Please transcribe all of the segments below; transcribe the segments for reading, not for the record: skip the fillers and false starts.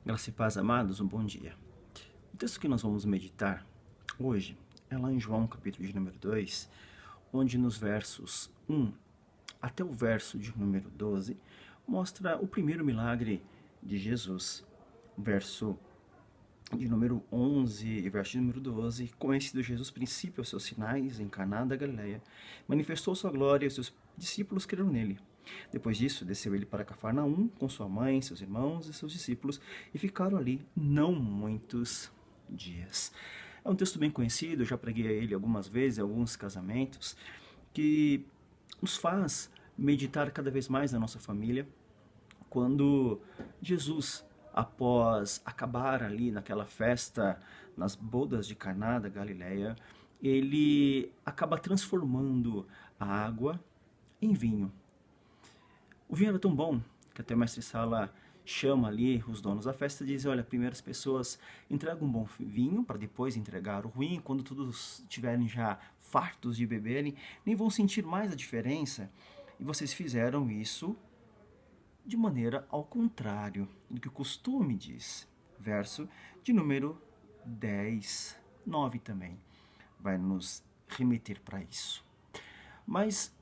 Graça e paz, amados, um bom dia. O texto que nós vamos meditar hoje é lá em João, capítulo de número 2, onde nos versos 1 até o verso de número 12, mostra o primeiro milagre de Jesus. Verso de número 11 e verso de número 12, conhecido Jesus, princípio aos seus sinais em Caná da Galileia, manifestou sua glória e os seus discípulos creram nele. Depois disso, desceu ele para Cafarnaum com sua mãe, seus irmãos e seus discípulos, e ficaram ali não muitos dias. É um texto bem conhecido, eu já preguei a ele algumas vezes, em alguns casamentos, que nos faz meditar cada vez mais na nossa família, quando Jesus, após acabar ali naquela festa, nas bodas de Caná da Galileia, ele acaba transformando a água em vinho. O vinho era tão bom que até o mestre Sala chama ali os donos da festa e diz: olha, primeiro as pessoas entregam um bom vinho para depois entregar o ruim. Quando todos estiverem já fartos de beberem, nem vão sentir mais a diferença. E vocês fizeram isso de maneira ao contrário do que o costume diz. Verso de número 10, 9 também vai nos remeter para isso. Mas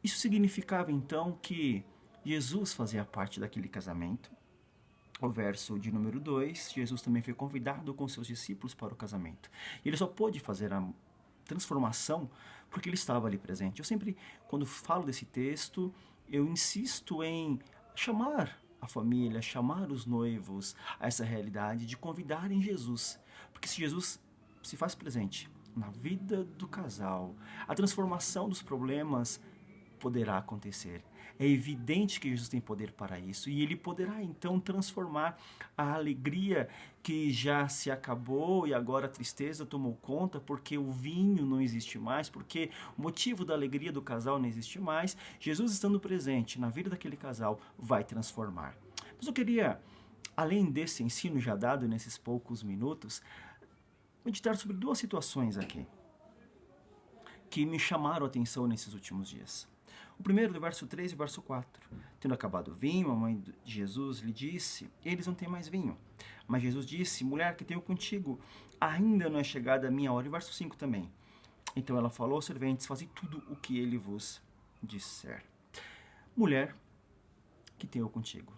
isso significava então que Jesus fazia parte daquele casamento. O verso de número 2, Jesus também foi convidado com seus discípulos para o casamento. E ele só pôde fazer a transformação porque ele estava ali presente. Eu sempre, quando falo desse texto, eu insisto em chamar a família, chamar os noivos a essa realidade de convidarem Jesus. Porque se Jesus se faz presente na vida do casal, a transformação dos problemas poderá acontecer. É evidente que Jesus tem poder para isso e ele poderá então transformar a alegria que já se acabou e agora a tristeza tomou conta porque o vinho não existe mais, porque o motivo da alegria do casal não existe mais. Jesus estando presente na vida daquele casal vai transformar. Mas eu queria, além desse ensino já dado nesses poucos minutos, meditar sobre duas situações aqui que me chamaram a atenção nesses últimos dias. O primeiro, do verso 3 e verso 4. Tendo acabado o vinho, a mãe de Jesus lhe disse: eles não têm mais vinho. Mas Jesus disse: mulher, que tenho contigo, ainda não é chegada a minha hora. E verso 5 também. Então ela falou aos serventes: fazei tudo o que ele vos disser. Mulher, que tenho contigo.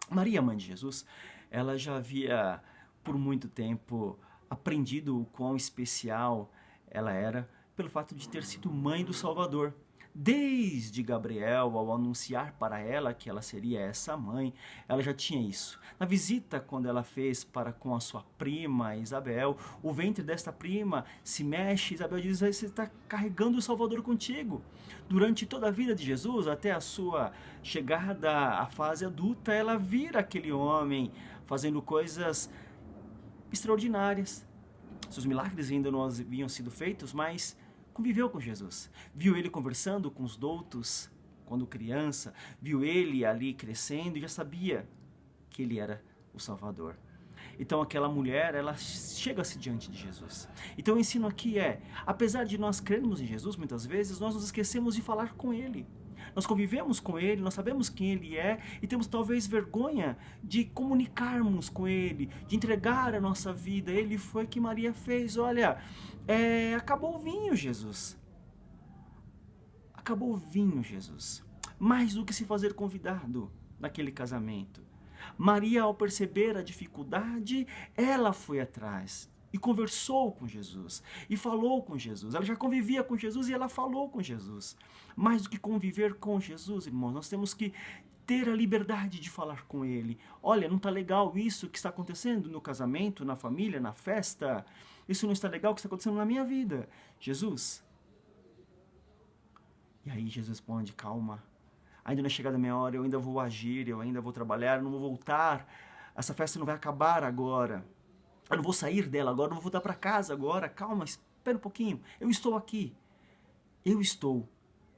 Maria, mãe de Jesus, ela já havia por muito tempo aprendido o quão especial ela era pelo fato de ter sido mãe do Salvador. Desde Gabriel, ao anunciar para ela que ela seria essa mãe, ela já tinha isso. Na visita, quando ela fez para com a sua prima Isabel, o ventre desta prima se mexe. Isabel diz: você está carregando o Salvador contigo. Durante toda a vida de Jesus, até a sua chegada à fase adulta, ela vira aquele homem fazendo coisas extraordinárias. Seus milagres ainda não haviam sido feitos, mas conviveu com Jesus, viu ele conversando com os doutos quando criança, viu ele ali crescendo e já sabia que ele era o Salvador. Então aquela mulher, ela chega-se diante de Jesus. Então o ensino aqui é, apesar de nós crermos em Jesus, muitas vezes nós nos esquecemos de falar com ele. Nós convivemos com ele, nós sabemos quem ele é e temos talvez vergonha de comunicarmos com ele, de entregar a nossa vida. Ele foi o que Maria fez. Olha, acabou o vinho, Jesus. Acabou o vinho, Jesus. Mais do que se fazer convidado naquele casamento. Maria, ao perceber a dificuldade, ela foi atrás e conversou com Jesus, e falou com Jesus. Ela já convivia com Jesus e ela falou com Jesus. Mais do que conviver com Jesus, irmãos, nós temos que ter a liberdade de falar com ele. Olha, não está legal isso que está acontecendo no casamento, na família, na festa. Isso não está legal que está acontecendo na minha vida. Jesus. E aí Jesus responde: calma, ainda não é chegada a minha hora, eu ainda vou agir, eu ainda vou trabalhar, eu não vou voltar. Essa festa não vai acabar agora. Eu não vou sair dela agora, eu não vou voltar para casa agora. Calma, espera um pouquinho. Eu estou aqui. Eu estou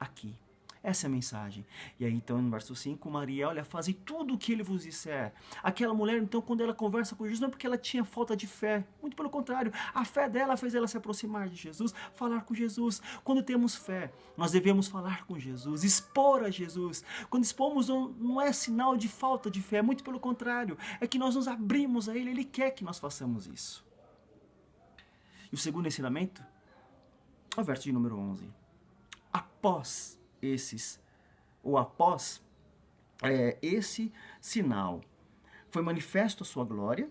aqui. Essa é a mensagem. E aí então no verso 5, Maria, olha, fazem tudo o que ele vos disser. Aquela mulher então quando ela conversa com Jesus não é porque ela tinha falta de fé, muito pelo contrário, a fé dela fez ela se aproximar de Jesus, falar com Jesus. Quando temos fé, nós devemos falar com Jesus, expor a Jesus. Quando expomos não é sinal de falta de fé, muito pelo contrário, é que nós nos abrimos a Ele, Ele quer que nós façamos isso. E o segundo ensinamento é o verso de número 11. Após esse sinal, foi manifesto a sua glória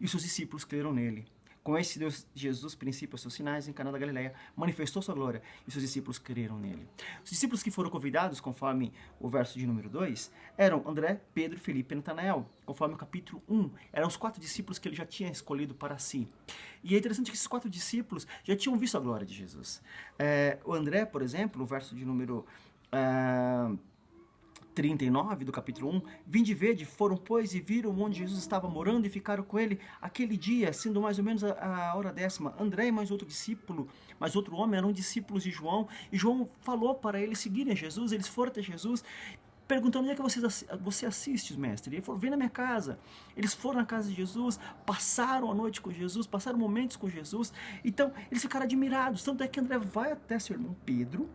e os seus discípulos creram nele. Com esse Deus, Jesus, princípio, os seus sinais em Caná da Galileia, manifestou sua glória e seus discípulos creram nele. Os discípulos que foram convidados, conforme o verso de número 2, eram André, Pedro, Felipe e Natanael, conforme o capítulo 1. Eram os 4 discípulos que ele já tinha escolhido para si. E é interessante que esses 4 discípulos já tinham visto a glória de Jesus. O André, por exemplo, no verso de número 39 do capítulo 1, vinde vede, foram pois e viram onde Jesus estava morando e ficaram com ele aquele dia, sendo mais ou menos a hora 10ª. André e mais outro discípulo, mais outro homem, eram discípulos de João, e João falou para eles seguirem Jesus. Eles foram até Jesus, perguntando: onde é que você assiste, mestre? E ele falou: vem na minha casa. Eles foram na casa de Jesus, passaram a noite com Jesus, passaram momentos com Jesus. Então eles ficaram admirados, tanto é que André vai até seu irmão Pedro,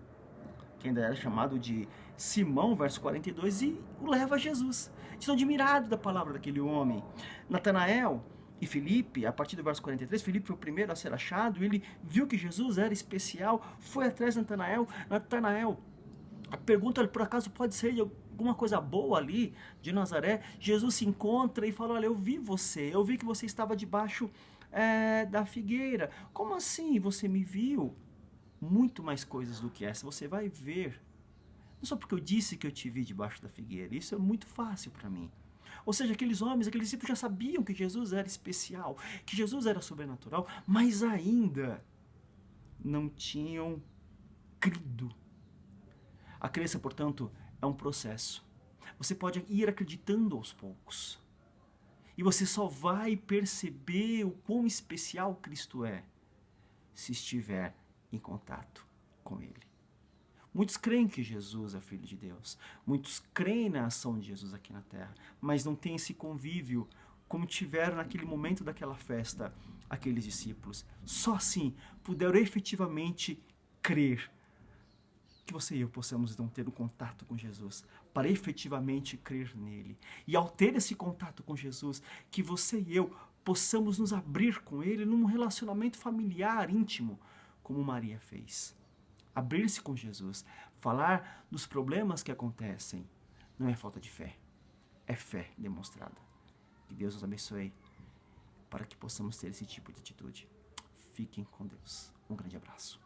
que ainda era chamado de Simão, verso 42, e o leva a Jesus. Estão admirados da palavra daquele homem. Natanael e Felipe, a partir do verso 43, Felipe foi o primeiro a ser achado, ele viu que Jesus era especial, foi atrás de Natanael. Natanael pergunta: por acaso pode ser de alguma coisa boa ali de Nazaré? Jesus se encontra e fala: olha, eu vi que você estava debaixo da figueira. Como assim você me viu? Muito mais coisas do que essa você vai ver. Não só porque eu disse que eu te vi debaixo da figueira, isso é muito fácil para mim. Ou seja, aqueles homens, aqueles discípulos já sabiam que Jesus era especial, que Jesus era sobrenatural, mas ainda não tinham crido. A crença, portanto, é um processo. Você pode ir acreditando aos poucos. E você só vai perceber o quão especial Cristo é se estiver em contato com Ele. Muitos creem que Jesus é Filho de Deus. Muitos creem na ação de Jesus aqui na Terra, mas não tem esse convívio como tiveram naquele momento daquela festa aqueles discípulos. Só assim puderam efetivamente crer. Que você e eu possamos então ter um contato com Jesus, para efetivamente crer nele. E ao ter esse contato com Jesus, que você e eu possamos nos abrir com ele num relacionamento familiar, íntimo, como Maria fez. Abrir-se com Jesus, falar dos problemas que acontecem, não é falta de fé, é fé demonstrada. Que Deus nos abençoe para que possamos ter esse tipo de atitude. Fiquem com Deus. Um grande abraço.